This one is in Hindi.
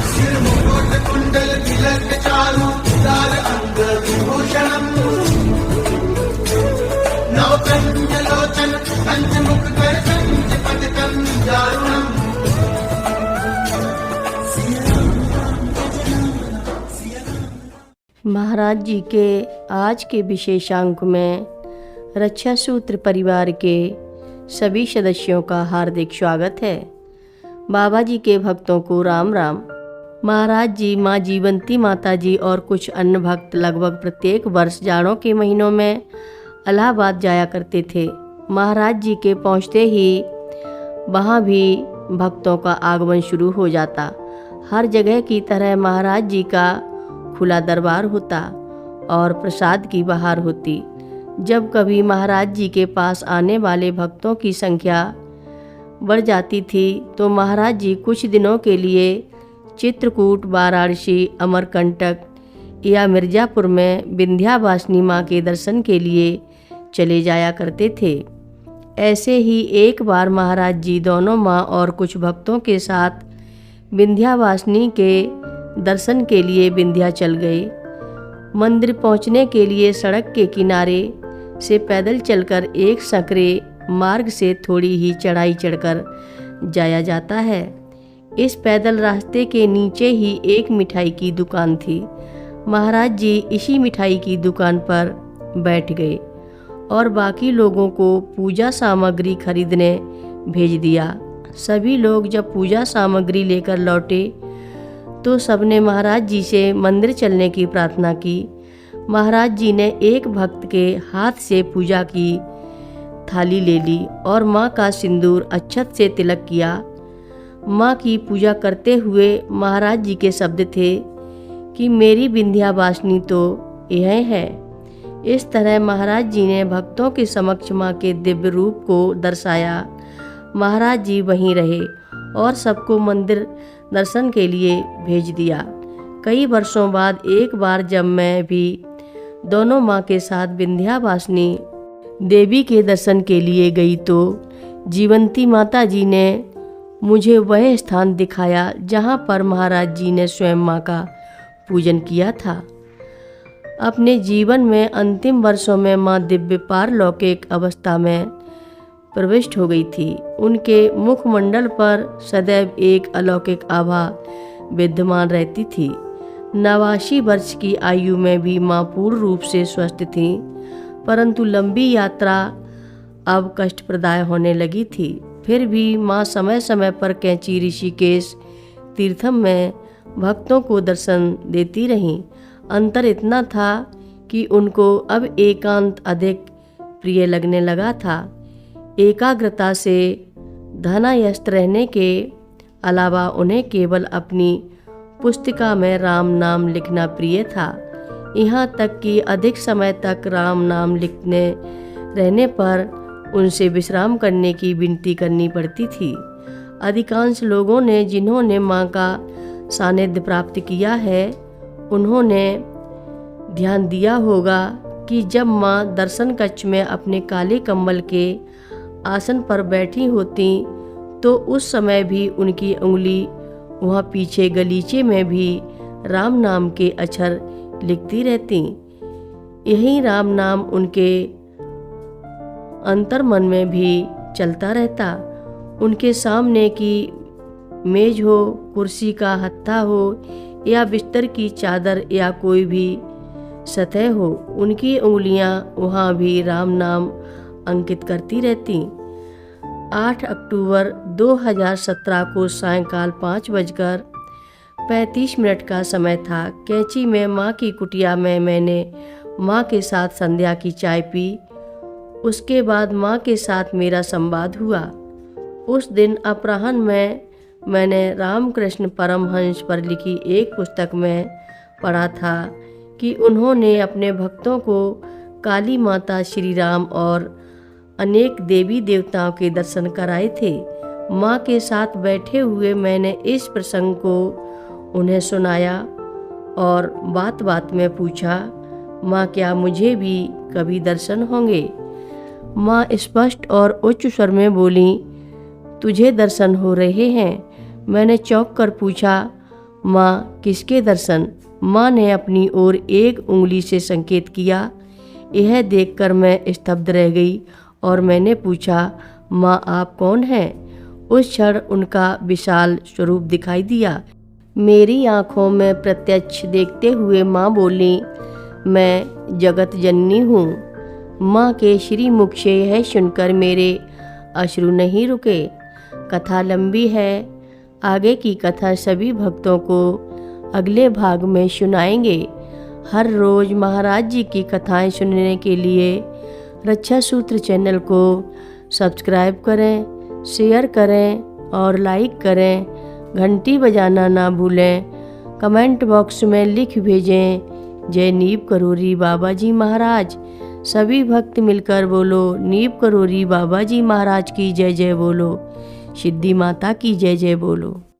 सिर मुकुट कुंडल तिलक चारु उदार अंग विभूषणम् नवकंचलोचन पंचमुख कर पंचपदकं दारुणम्। महाराज जी के आज के विशेषांक में रक्षा सूत्र परिवार के सभी सदस्यों का हार्दिक स्वागत है। बाबा जी के भक्तों को राम राम। महाराज जी, माँ जीवंती माता जी और कुछ अन्य भक्त लगभग प्रत्येक वर्ष जाड़ों के महीनों में इलाहाबाद जाया करते थे। महाराज जी के पहुँचते ही वहाँ भी भक्तों का आगमन शुरू हो जाता। हर जगह की तरह महाराज जी का खुला दरबार होता और प्रसाद की बहार होती। जब कभी महाराज जी के पास आने वाले भक्तों की संख्या बढ़ जाती थी तो महाराज जी कुछ दिनों के लिए चित्रकूट, वाराणसी, अमरकंटक या मिर्ज़ापुर में विंध्यावासिनी माँ के दर्शन के लिए चले जाया करते थे। ऐसे ही एक बार महाराज जी दोनों माँ और कुछ भक्तों के साथ विंध्यावासिनी के दर्शन के लिए विंध्याचल गए। मंदिर पहुंचने के लिए सड़क के किनारे से पैदल चलकर एक संकरे मार्ग से थोड़ी ही चढ़ाई चढ़कर जाया जाता है। इस पैदल रास्ते के नीचे ही एक मिठाई की दुकान थी। महाराज जी इसी मिठाई की दुकान पर बैठ गए और बाकी लोगों को पूजा सामग्री खरीदने भेज दिया। सभी लोग जब पूजा सामग्री लेकर लौटे तो सबने महाराज जी से मंदिर चलने की प्रार्थना की। महाराज जी ने एक भक्त के हाथ से पूजा की थाली ले ली और माँ का सिंदूर अक्षत से तिलक किया। माँ की पूजा करते हुए महाराज जी के शब्द थे कि मेरी विंध्यावासिनी तो यह है। इस तरह महाराज जी ने भक्तों के समक्ष माँ के दिव्य रूप को दर्शाया। महाराज जी वहीं रहे और सबको मंदिर दर्शन के लिए भेज दिया। कई वर्षों बाद एक बार जब मैं भी दोनों माँ के साथ विंध्यावासिनी देवी के दर्शन के लिए गई तो जीवंती माता जी ने मुझे वह स्थान दिखाया जहाँ पर महाराज जी ने स्वयं माँ का पूजन किया था। अपने जीवन में अंतिम वर्षों में माँ दिव्य पारलौकिक अवस्था में प्रविष्ट हो गई थी। उनके मुखमंडल पर सदैव एक अलौकिक आभा विद्यमान रहती थी। 89 वर्ष की आयु में भी माँ पूर्ण रूप से स्वस्थ थीं, परंतु लंबी यात्रा अब कष्टप्रदाय होने लगी थी। फिर भी माँ समय समय पर कैंची ऋषिकेश तीर्थम में भक्तों को दर्शन देती रहीं। अंतर इतना था कि उनको अब एकांत अधिक प्रिय लगने लगा था। एकाग्रता से ध्यानस्थ रहने के अलावा उन्हें केवल अपनी पुस्तिका में राम नाम लिखना प्रिय था। यहाँ तक कि अधिक समय तक राम नाम लिखने रहने पर उनसे विश्राम करने की विनती करनी पड़ती थी। अधिकांश लोगों ने जिन्होंने माँ का सानिध्य प्राप्त किया है उन्होंने ध्यान दिया होगा कि जब माँ दर्शन कक्ष में अपने काले कम्बल के आसन पर बैठी होती तो उस समय भी उनकी उंगली वहाँ पीछे गलीचे में भी राम नाम के अक्षर लिखती रहती। यही राम नाम उनके अंतर्मन में भी चलता रहता। उनके सामने की मेज हो, कुर्सी का हत्था हो या बिस्तर की चादर या कोई भी सतह हो, उनकी उंगलियां वहाँ भी राम नाम अंकित करती रहती। 8 अक्टूबर 2017 को सायंकाल 5:35 का समय था। कैंची में माँ की कुटिया में मैंने माँ के साथ संध्या की चाय पी। उसके बाद माँ के साथ मेरा संवाद हुआ। उस दिन अपराह्न में मैंने रामकृष्ण परमहंस पर लिखी एक पुस्तक में पढ़ा था कि उन्होंने अपने भक्तों को काली माता, श्री राम और अनेक देवी देवताओं के दर्शन कराए थे। माँ के साथ बैठे हुए मैंने इस प्रसंग को उन्हें सुनाया और बात बात में पूछा, माँ क्या मुझे भी कभी दर्शन होंगे? माँ स्पष्ट और उच्च स्वर में बोली, तुझे दर्शन हो रहे हैं। मैंने चौंक कर पूछा, माँ किसके दर्शन? माँ ने अपनी ओर एक उंगली से संकेत किया। यह देखकर मैं स्तब्ध रह गई और मैंने पूछा, माँ आप कौन हैं? उस क्षण उनका विशाल स्वरूप दिखाई दिया। मेरी आंखों में प्रत्यक्ष देखते हुए माँ बोली, मैं जगत जननी हूँ। माँ के श्रीमुख से यह सुनकर मेरे अश्रु नहीं रुके। कथा लंबी है, आगे की कथा सभी भक्तों को अगले भाग में सुनाएंगे। हर रोज़ महाराज जी की कथाएं सुनने के लिए रक्षा सूत्र चैनल को सब्सक्राइब करें, शेयर करें और लाइक करें। घंटी बजाना ना भूलें। कमेंट बॉक्स में लिख भेजें, जय नीव करोरी बाबा जी महाराज। सभी भक्त मिलकर बोलो, नीव करोरी बाबा जी महाराज की जय जय बोलो। सिद्धि माता की जय जय बोलो।